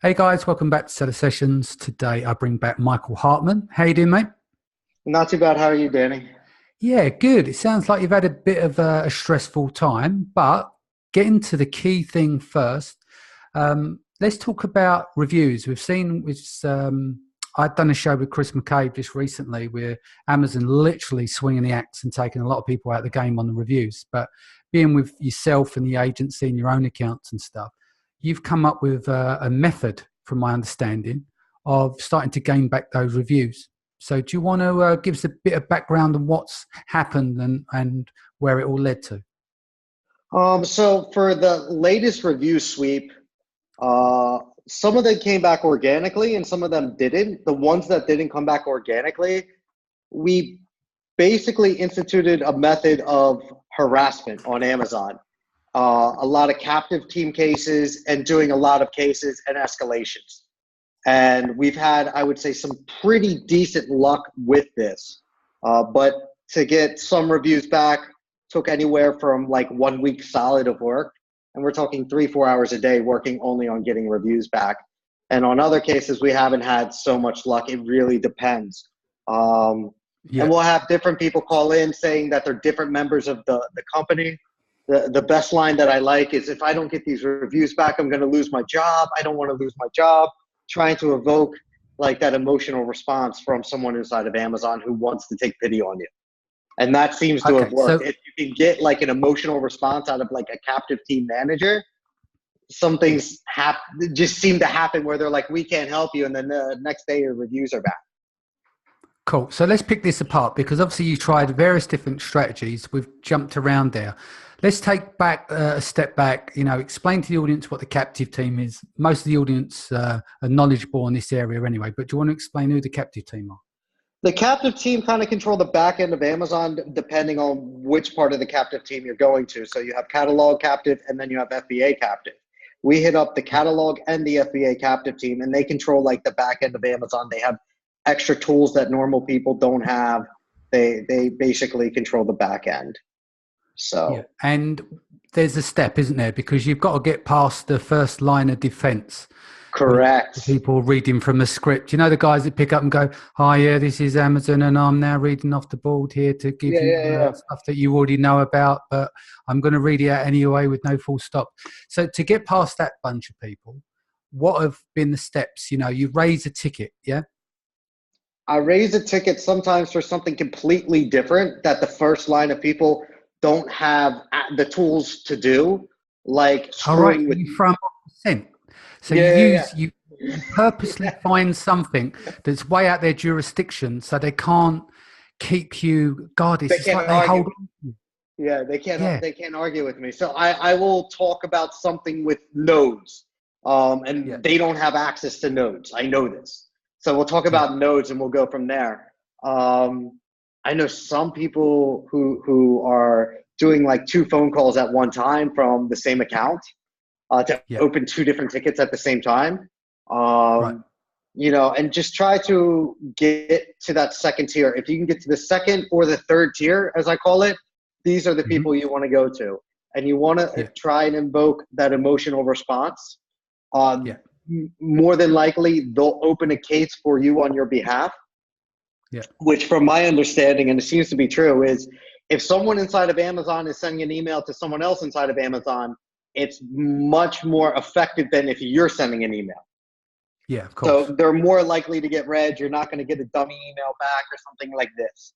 Hey guys, welcome back to Seller Sessions. Today I bring back Michael Hartman. How you doing, mate? Not too bad. How are you, Danny? Yeah, good. It sounds like you've had a bit of a stressful time, but getting to the key thing first. Let's talk about reviews. I'd done a show with Chris McCabe just recently where Amazon literally swinging the axe and taking a lot of people out of the game on the reviews. But being with yourself and the agency and your own accounts and stuff, you've come up with a method, from my understanding, of starting to gain back those reviews. So do you want to give us a bit of background on what's happened and where it all led to? So for the latest review sweep, uh, some of them came back organically and some of them didn't. The ones that didn't come back organically, we basically instituted a method of harassment on Amazon. A lot of captive team cases and doing a lot of cases and escalations. And we've had, I would say, some pretty decent luck with this. But to get some reviews back took anywhere from like 1 week solid of work. And we're talking 3, 4 hours a day working only on getting reviews back. And on other cases, we haven't had so much luck. It really depends. And Yeah. we'll have different people call in saying that they're different members of the company. The best line that I like is, if I don't get these reviews back, I'm going to lose my job. I don't want to lose my job. Trying to evoke like that emotional response from someone inside of Amazon who wants to take pity on you. And that seems to have Okay. worked. So If you can get like an emotional response out of like a captive team manager, some things just seem to happen where they're like, we can't help you. And then the next day your reviews are back. cool. So let's pick this apart because obviously you tried various different strategies. We've jumped around there. Let's take back a step back. Explain to the audience what the captive team is. Most of the audience are knowledgeable in this area anyway. But do you want to explain who the captive team are? The captive team kind of control the back end of Amazon depending on which part of the captive team you're going to. So you have catalog captive and then you have FBA captive. We hit up the catalog and the FBA captive team, and they control like the back end of Amazon. They have extra tools that normal people don't have. They basically control the back end. Yeah, So and there's a step, isn't there? Because you've got to get past the first line of defense with the correct. people reading from a script. You know, the guys that pick up and go, "Hi, yeah, this is Amazon, and I'm now reading off the board here to give Yeah, you yeah, yeah. stuff that you already know about, but I'm going to read it out anyway with no full stop." So to get past that bunch of people, what have been the steps? You raise a ticket, yeah, I raise a ticket sometimes for something completely different that the first line of people don't have the tools to do, like all right, screwing with. you throw 'em off the scent. So you Yeah, yeah, yeah. use you purposely find something that's way out their jurisdiction, so they can't keep you guarded. They It's can't like they hold argue. on to you. Yeah, they Yeah, can't argue with me. So I will talk about something with nodes, yeah, and they don't have access to nodes. I know this. So we'll talk yeah, about nodes and we'll go from there. I know some people who are doing like 2 phone calls at one time from the same account to yeah. open 2 different tickets at the same time. Right. Um, and just try to get to that second tier. If you can get to the second or the third tier, as I call it, these are the Hmm. people you want to go to. And you want to Yeah, try and invoke that emotional response. yeah, More than likely, they'll open a case for you on your behalf, yeah, which from my understanding, and it seems to be true, is if someone inside of Amazon is sending an email to someone else inside of Amazon, it's much more effective than if you're sending an email. yeah. Of course. So they're more likely to get read. You're not going to get a dummy email back or something like this.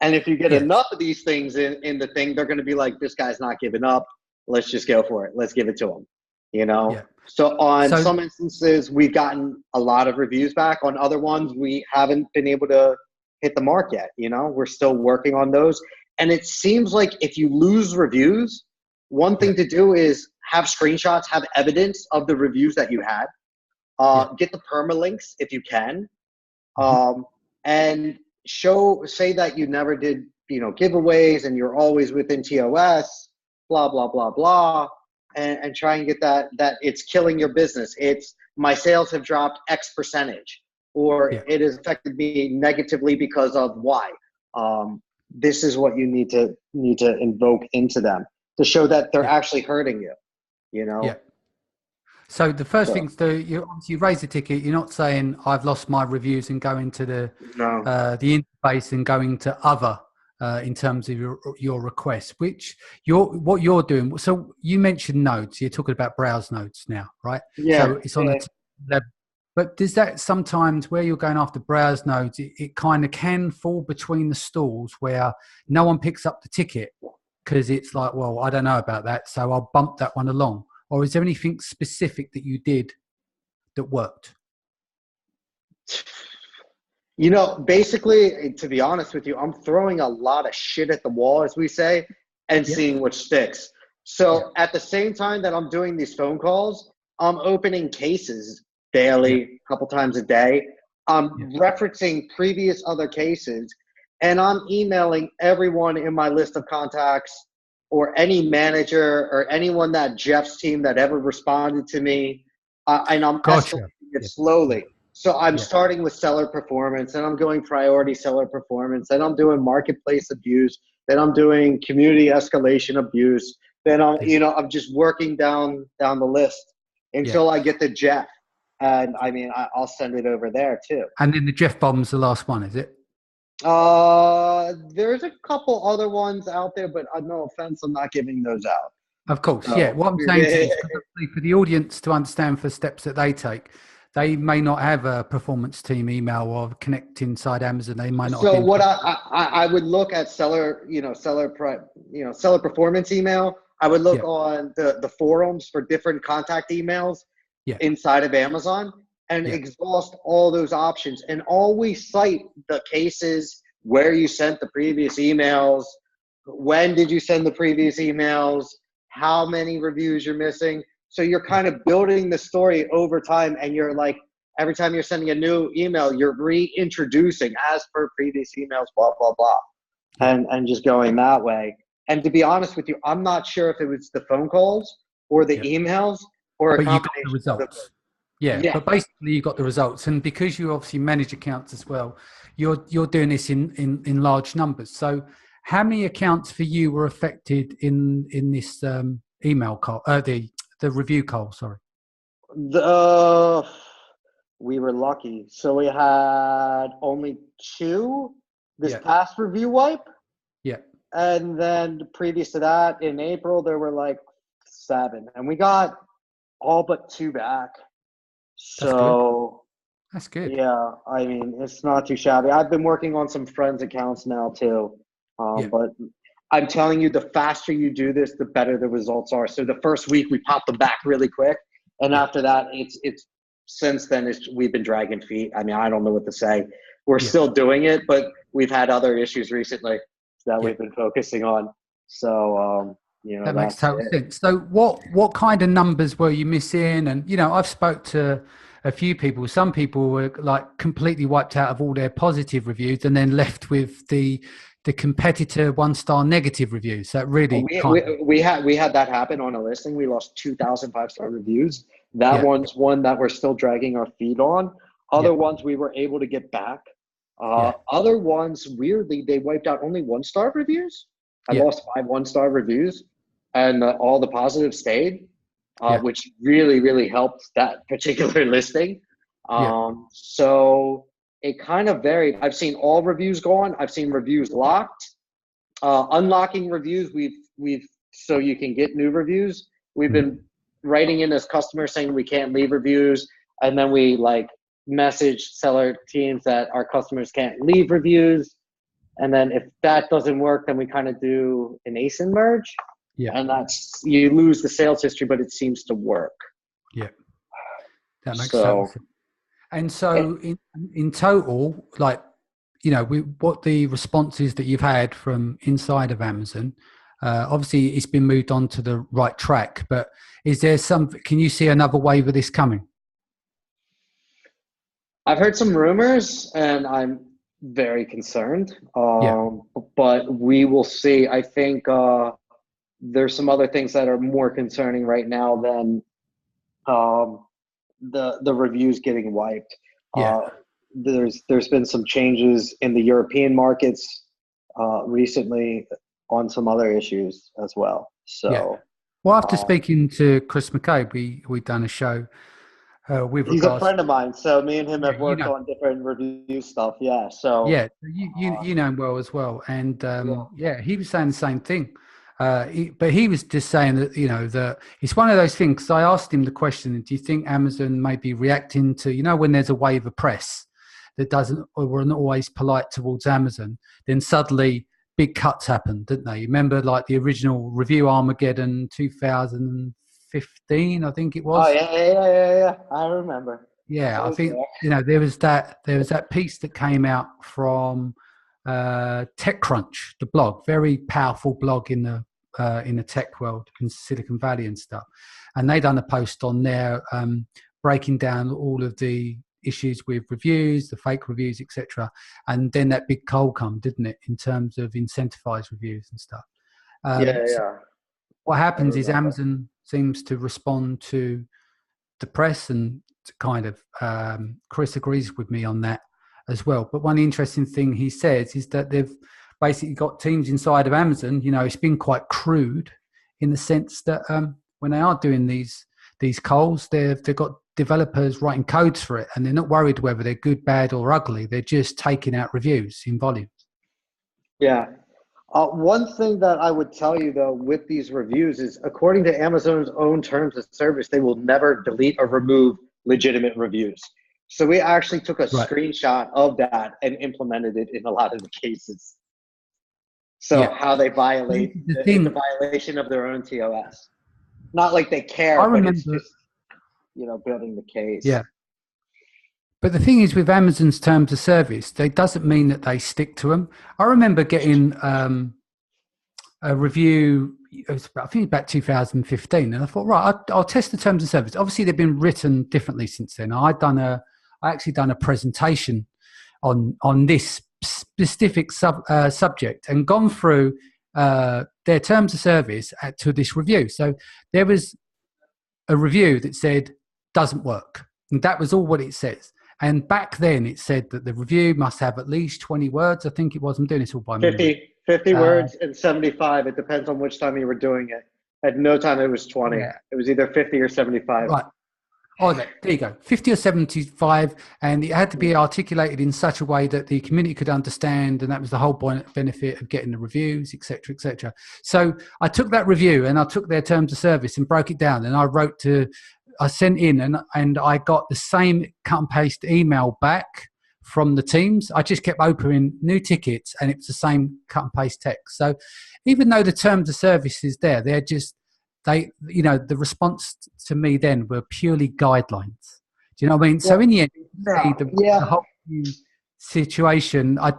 And if you get Yes. enough of these things in the thing, they're going to be like, this guy's not giving up. Let's just go for it. Let's give it to him. Yeah. So on So some instances, we've gotten a lot of reviews back. On other ones, we haven't been able to hit the mark yet. We're still working on those. And it seems like if you lose reviews, one yeah, thing to do is have screenshots, have evidence of the reviews that you had. yeah. Get the permalinks if you can, Hmm. and say that you never did, giveaways and you're always within TOS, blah blah blah blah, and try and get that it's killing your business. It's my sales have dropped X percentage, or Yeah, it has affected me negatively because of Y. This is what you need to invoke into them to show that they're yeah, actually hurting you. You yeah. know. So the first So thing to do, you raise a ticket. You're not saying I've lost my reviews and going to no. the interface and going to other in terms of your request. Which what you're doing. So you mentioned nodes. You're talking about browse nodes now, right? Yeah, So it's on a yeah. level. But does that sometimes where you're going after browse nodes, it kind of can fall between the stalls where no one picks up the ticket because it's like, well, I don't know about that, so I'll bump that one along. Or is there anything specific that you did that worked? Basically, to be honest with you, I'm throwing a lot of shit at the wall, as we say, and Yeah, seeing what sticks. yeah, So at the same time that I'm doing these phone calls, I'm opening cases yeah, daily, a couple times a day. I'm yeah. referencing previous other cases, and I'm emailing everyone in my list of contacts or any manager or anyone that Jeff's team that ever responded to me, and I'm escalating Gotcha. it Yeah, yeah, slowly. So I'm yeah, starting with seller performance, and I'm going priority seller performance, then I'm doing marketplace abuse, then I'm doing community escalation abuse, then yeah, I'm just working down the list yeah. until I get to Jeff, and I mean I'll send it over there too. And then the Jeff bomb's the last one, is it? There's a couple other ones out there, but no offense, I'm not giving those out. Of course, yeah. So What I'm saying to you is 'cause obviously for the audience to understand for steps that they take, they may not have a performance team email or connect inside Amazon. They might not have So been what told. I would look at seller performance email. I would look Yeah, on the forums for different contact emails yeah, inside of Amazon and yeah, exhaust all those options and always cite the cases where you sent the previous emails, when did you send the previous emails, how many reviews you're missing. So you're yeah, kind of building the story over time, and you're like, every time you're sending a new email, you're reintroducing as per previous emails, blah, blah, blah, yeah. and just going that way. And to be honest with you, I'm not sure if it was the phone calls or the Yeah. emails or a But you got the combination of the both. results. Yeah, Yeah. but basically you got the results, and because you obviously manage accounts as well, you're doing this in large numbers. So, how many accounts for you were affected in this email call? The review call. Sorry. The we were lucky. So we had only two this Yeah, past review wipe. yeah, And then previous to that, in April, there were like seven. And we got all but two back. that's good. So That's good. yeah, I mean, it's not too shabby. I've been working on some friends' accounts now too. Yeah, But I'm telling you, the faster you do this, the better the results are. So the first week we popped them back really quick, and yeah, after that, it's since then we've been dragging feet. I mean, I don't know what to say. We're yeah, still doing it, but we've had other issues recently that yeah. we've been focusing on. So That makes that's total it. sense. So, what kind of numbers were you missing? And I've spoke to a few people. Some people were like completely wiped out of all their positive reviews, and then left with the competitor 1-star negative reviews. That really We, kind of we, we had that happen on a listing. We lost 2,000 5-star reviews. That yeah, one's one that we're still dragging our feet on. yeah, Other ones we were able to get back. yeah, Other ones, weirdly, they wiped out only 1-star reviews. I yeah, lost 5 1-star reviews, and all the positives stayed, yeah, which really, really helped that particular listing. yeah, So it kind of varied. I've seen all reviews gone. I've seen reviews locked. Unlocking reviews, we've so you can get new reviews. We've been mm, writing in as customers saying we can't leave reviews, and then we like message seller teams that our customers can't leave reviews. And then if that doesn't work, then we kind of do an ASIN merge, yeah, and that's you lose the sales history, but it seems to work. yeah. That makes total So sense. And it, so, in total, like what the responses that you've had from inside of Amazon. Obviously, it's been moved on to the right track, but is there some? Can you see another wave of this coming? I've heard some rumors, and I'm very concerned. Yeah, But we will see. I think there's some other things that are more concerning right now than um, the reviews getting wiped. yeah, Uh, there's been some changes in the European markets recently on some other issues as well. yeah. So Well, after speaking to Chris McCabe, we done a show with He's a regards. friend of mine, so me and him Yeah, have worked on different review stuff. Yeah, so yeah, you know him well as well, and yeah, yeah, he was saying the same thing. But he was just saying that that it's one of those things. 'Cause I asked him the question: do you think Amazon may be reacting to when there's a wave of press that doesn't or were not always polite towards Amazon, then suddenly big cuts happened, didn't they? You remember like the original review Armageddon 2015, I think it oh was. yeah. I remember. I Yeah, I was think there. there was that piece that came out from TechCrunch, the blog, very powerful blog in the tech world, in Silicon Valley and stuff, and they done a post on there breaking down all of the issues with reviews, the fake reviews, etc. And then that big Cull come, didn't it, in terms of incentivized reviews and stuff. So Yeah. what I happens is remember. Amazon seems to respond to the press, and kind of Chris agrees with me on that as well. But one interesting thing he says is that they've basically got teams inside of Amazon. It's been quite crude in the sense that when they are doing these calls, they've got developers writing codes for it, and they're not worried whether they're good, bad, or ugly. They're just taking out reviews in volume. Yeah. One thing that I would tell you though with these reviews is, according to Amazon's own terms of service, they will never delete or remove legitimate reviews. So we actually took a Right. screenshot of that and implemented it in a lot of the cases. So Yeah. how they This violate, is the it's a thing. violation of their own TOS. Not like they I care, but it's remember. just, building the case. Yeah. But the thing is, with Amazon's terms of service, that doesn't mean that they stick to them. I remember getting a review. It was I think about 2015, and I thought, right, I'll test the terms of service. Obviously, they've been written differently since then. I actually done a presentation on this specific subject and gone through their terms of service to this review. So there was a review that said doesn't work, and that was all what it says. And back then, it said that the review must have at least 20 words. I think it was. I'm doing this all by memory. 50 Uh, words and 75. It depends on which time you were doing it. At no time it was 20. yeah, It was either 50 or 75. right. Oh, there you go. 50 or 75, and it had to be articulated in such a way that the community could understand, and that was the whole benefit of getting the reviews, etc., etc. So I took that review and I took their terms of service and broke it down, and I sent in, and I got the same cut and paste email back from the teams. I just kept opening new tickets, and it was the same cut and paste text. So even though the terms of service is there, the response to me then were purely guidelines. Do you know what I mean? So Well, in the end, no, the whole situation, I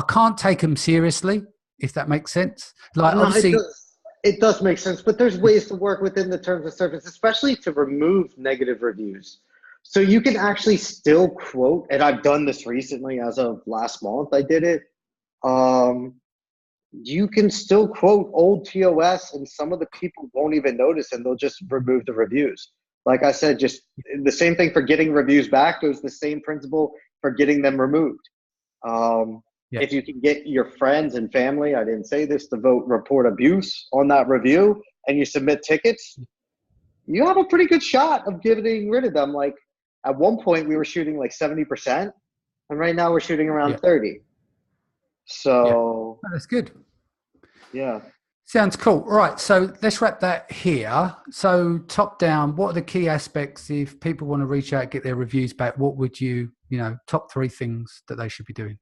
can't take them seriously, if that makes sense. Like, no, it obviously, does. It does make sense, but there's ways to work within the terms of service, especially to remove negative reviews. So you can actually still quote, and I've done this recently as of last month. I did it. Um, you can still quote old TOS, and some of the people won't even notice, and they'll just remove the reviews. Like I said, just the same thing for getting reviews back. There's the same principle for getting them removed. yeah, If you can get your friends and family, I didn't say this, to vote report abuse on that review, and you submit tickets, you have a pretty good shot of getting rid of them. Like at one point we were shooting like 70%, and right now we're shooting around yeah, 30. yeah. So Oh, that's good. yeah. Sounds cool. All right, so let's wrap that here. So top down, what are the key aspects if people want to reach out, get their reviews back? What would top 3 things that they should be doing?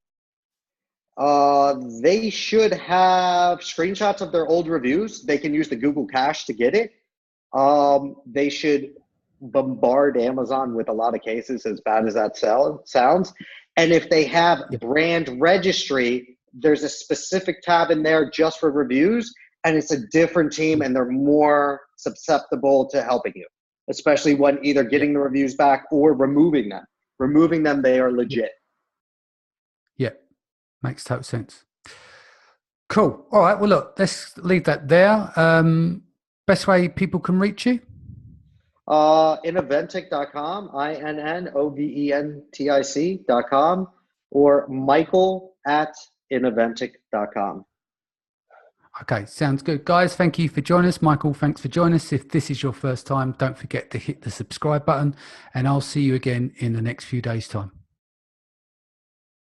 They should have screenshots of their old reviews. They can use the Google Cache to get it. They should bombard Amazon with a lot of cases, as bad as that sounds. And if they have Yeah, brand registry, there's a specific tab in there just for reviews, and it's a different team, and they're more susceptible to helping you, especially when either yeah, getting the reviews back or removing them. Removing them, they are yeah, legit. yeah. Makes total sense. Cool. All right. Well, look, let's leave that there. Best way people can reach you? Innoventic.com, INNOVENTIC.com, or Michael at Innoventic.com. Okay, sounds good. Guys, thank you for joining us. Michael, thanks for joining us. If this is your first time, don't forget to hit the subscribe button, and I'll see you again in the next few days' time.